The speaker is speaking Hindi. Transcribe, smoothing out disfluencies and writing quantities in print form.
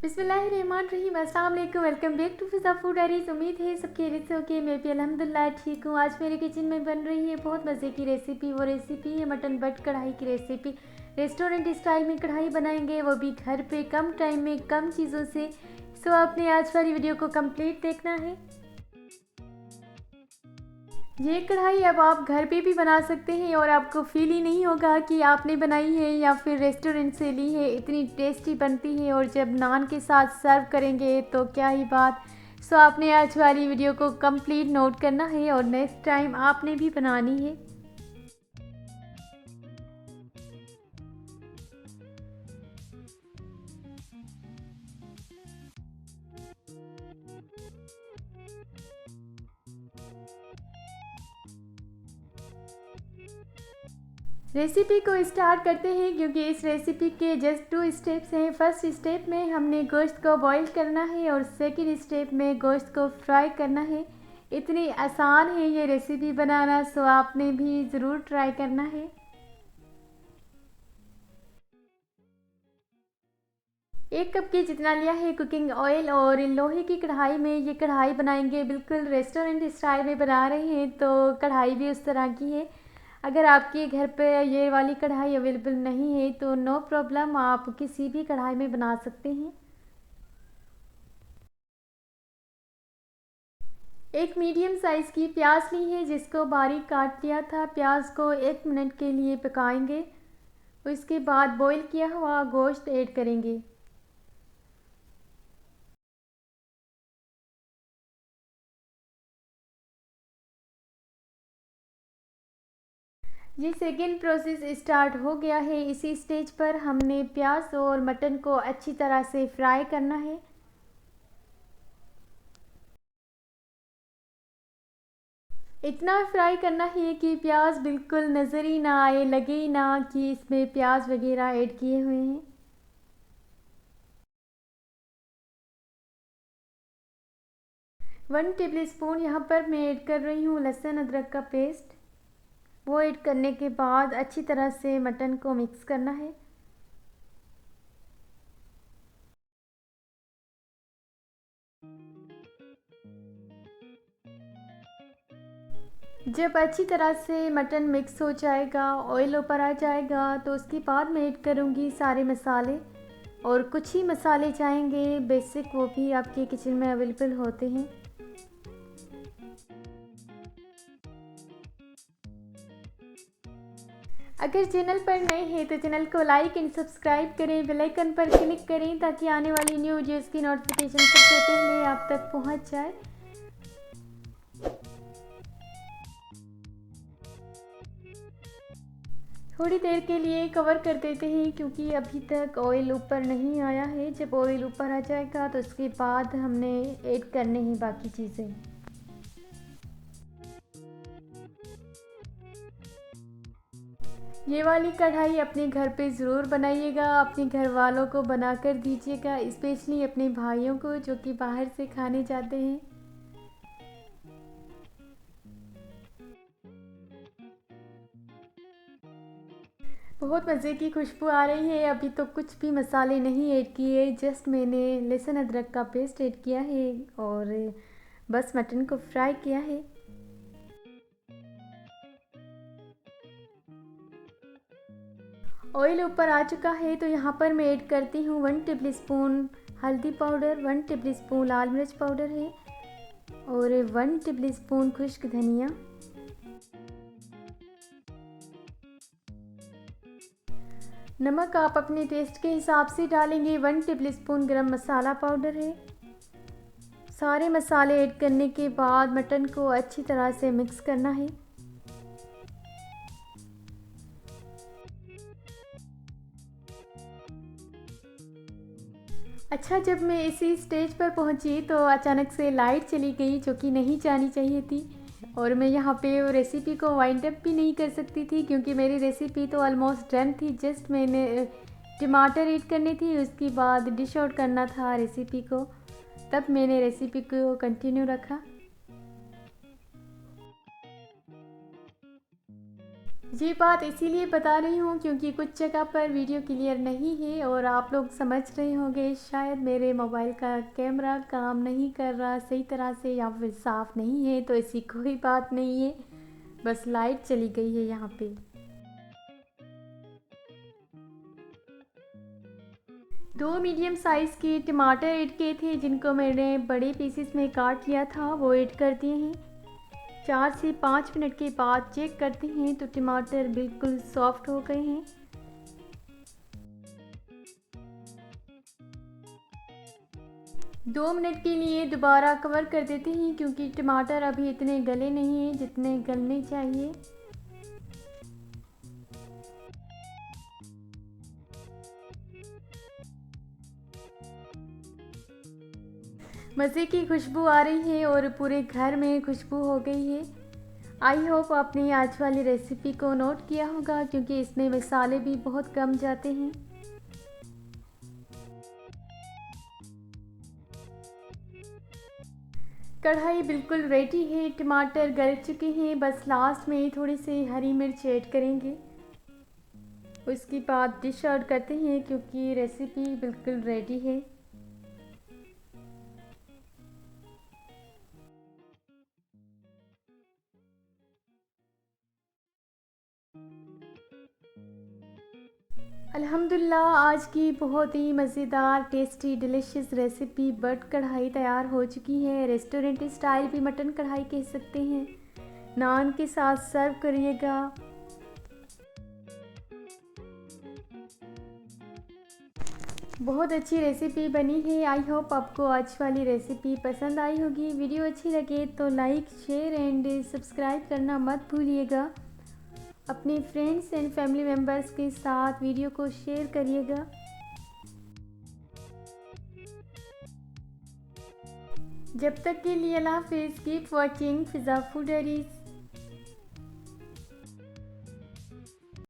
बिस्मिल्लाहिर्रहमानिर्रहीम। अस्सलाम वालेकुम। Welcome back to Fiza food diaries. उम्मीद है सब खैरियत से होके। मैं भी अल्हम्दुलिल्लाह ठीक हूँ। आज मेरे किचन में बन रही है बहुत मज़े की रेसिपी। वो रेसिपी है मटन बट कढ़ाई की रेसिपी। रेस्टोरेंट स्टाइल में कढ़ाई बनाएंगे, वो भी घर पे कम टाइम में कम चीज़ों से। सो आपने आज वाली वीडियो को कंप्लीट देखना है। ये कढ़ाई अब आप घर पे भी बना सकते हैं और आपको फील ही नहीं होगा कि आपने बनाई है या फिर रेस्टोरेंट से ली है। इतनी टेस्टी बनती है और जब नान के साथ सर्व करेंगे तो क्या ही बात। सो आपने आज वाली वीडियो को कंप्लीट नोट करना है और नेक्स्ट टाइम आपने भी बनानी है। रेसिपी को स्टार्ट करते हैं क्योंकि इस रेसिपी के जस्ट 2 स्टेप्स हैं। फर्स्ट स्टेप में हमने गोश्त को बॉईल करना है और सेकंड स्टेप में गोश्त को फ्राई करना है। इतनी आसान है ये रेसिपी बनाना, सो आपने भी ज़रूर ट्राई करना है। 1 कप के जितना लिया है कुकिंग ऑयल और लोहे की कढ़ाई में ये कढ़ाई बनाएंगे। बिल्कुल रेस्टोरेंट स्टाइल में बना रहे हैं तो कढ़ाई भी उस तरह की है। अगर आपके घर पे ये वाली कढ़ाई अवेलेबल नहीं है तो नो प्रॉब्लम, आप किसी भी कढ़ाई में बना सकते हैं। एक मीडियम साइज़ की प्याज ली है जिसको बारीक काट लिया था। प्याज को 1 मिनट के लिए पकाएंगे। उसके बाद बॉईल किया हुआ गोश्त ऐड करेंगे। ये सेकेंड प्रोसेस स्टार्ट हो गया है। इसी स्टेज पर हमने प्याज और मटन को अच्छी तरह से फ्राई करना है। इतना फ्राई करना है कि प्याज बिल्कुल नज़र ही ना आए, लगे ही ना कि इसमें प्याज वगैरह ऐड किए हुए हैं। 1 टेबल स्पून यहाँ पर मैं ऐड कर रही हूँ लहसुन अदरक का पेस्ट। वो ऐड करने के बाद अच्छी तरह से मटन को मिक्स करना है। जब अच्छी तरह से मटन मिक्स हो जाएगा, ऑयल ऊपर आ जाएगा, तो उसके बाद मैं ऐड करूँगी सारे मसाले। और कुछ ही मसाले चाहेंगे बेसिक, वो भी आपके किचन में अवेलेबल होते हैं। अगर चैनल पर नए हैं तो चैनल को लाइक एंड सब्सक्राइब करें, बेल आइकन पर क्लिक करें ताकि आने वाली न्यू वीडियोज़ की नोटिफिकेशन सबसे पहले आप तक पहुंच जाए। थोड़ी देर के लिए कवर कर देते हैं क्योंकि अभी तक ऑयल ऊपर नहीं आया है। जब ऑयल ऊपर आ जाएगा तो उसके बाद हमने ऐड करने हैं बाकी चीज़ें। ये वाली कढ़ाई अपने घर पे ज़रूर बनाइएगा, अपने घर वालों को बना कर दीजिएगा, स्पेशली अपने भाइयों को जो कि बाहर से खाने जाते हैं। बहुत मज़े की खुशबू आ रही है। अभी तो कुछ भी मसाले नहीं ऐड किए, जस्ट मैंने लहसुन अदरक का पेस्ट ऐड किया है और बस मटन को फ्राई किया है। ऑयल ऊपर आ चुका है तो यहाँ पर मैं ऐड करती हूँ 1 टेबल स्पून हल्दी पाउडर, 1 टेबल स्पून लाल मिर्च पाउडर है और 1 टेबल स्पून खुश्क धनिया। नमक आप अपने टेस्ट के हिसाब से डालेंगे। 1 टेबल स्पून गरम मसाला पाउडर है। सारे मसाले ऐड करने के बाद मटन को अच्छी तरह से मिक्स करना है। अच्छा, जब मैं इसी स्टेज पर पहुंची तो अचानक से लाइट चली गई जो कि नहीं जानी चाहिए थी और मैं यहाँ पे वो रेसिपी को वाइंड अप भी नहीं कर सकती थी क्योंकि मेरी रेसिपी तो ऑलमोस्ट डन थी। जस्ट मैंने टमाटर ऐड करनी थी, उसके बाद डिश आउट करना था रेसिपी को, तब मैंने रेसिपी को कंटिन्यू रखा। ये बात इसीलिए बता रही हूँ क्योंकि कुछ जगह पर वीडियो क्लियर नहीं है और आप लोग समझ रहे होंगे शायद मेरे मोबाइल का कैमरा काम नहीं कर रहा सही तरह से या फिर साफ़ नहीं है, तो ऐसी कोई बात नहीं है, बस लाइट चली गई है यहाँ पे। दो मीडियम साइज़ के टमाटर ऐड किए थे जिनको मैंने बड़े पीसेस में काट लिया था, वो ऐड कर दिए हैं। 4 से 5 मिनट के बाद चेक करते हैं तो टमाटर बिल्कुल सॉफ्ट हो गए हैं। दो मिनट के लिए दोबारा कवर कर देते हैं क्योंकि टमाटर अभी इतने गले नहीं हैं जितने गलने चाहिए। मज़े की खुशबू आ रही है और पूरे घर में खुशबू हो गई है। आई होप आपने आज वाली रेसिपी को नोट किया होगा क्योंकि इसमें मसाले भी बहुत कम जाते हैं। कढ़ाई बिल्कुल रेडी है, टमाटर गल चुके हैं, बस लास्ट में थोड़ी सी हरी मिर्च ऐड करेंगे। उसके बाद डिश आउट करते हैं क्योंकि रेसिपी बिल्कुल रेडी है। अल्हम्दुलिल्लाह आज की बहुत ही मज़ेदार टेस्टी डिलीशियस रेसिपी बट कढ़ाई तैयार हो चुकी है। रेस्टोरेंट स्टाइल भी मटन कढ़ाई कह सकते हैं। नान के साथ सर्व करिएगा। बहुत अच्छी रेसिपी बनी है। आई होप आपको आज वाली रेसिपी पसंद आई होगी। वीडियो अच्छी लगे तो लाइक शेयर एंड सब्सक्राइब करना मत भूलिएगा। अपने फ्रेंड्स एंड फैमिली मेम्बर्स के साथ वीडियो को शेयर करिएगा। जब तक के लिए अल्लाह हाफिज़। कीप वॉचिंग फिज़ा फूड डायरीज़।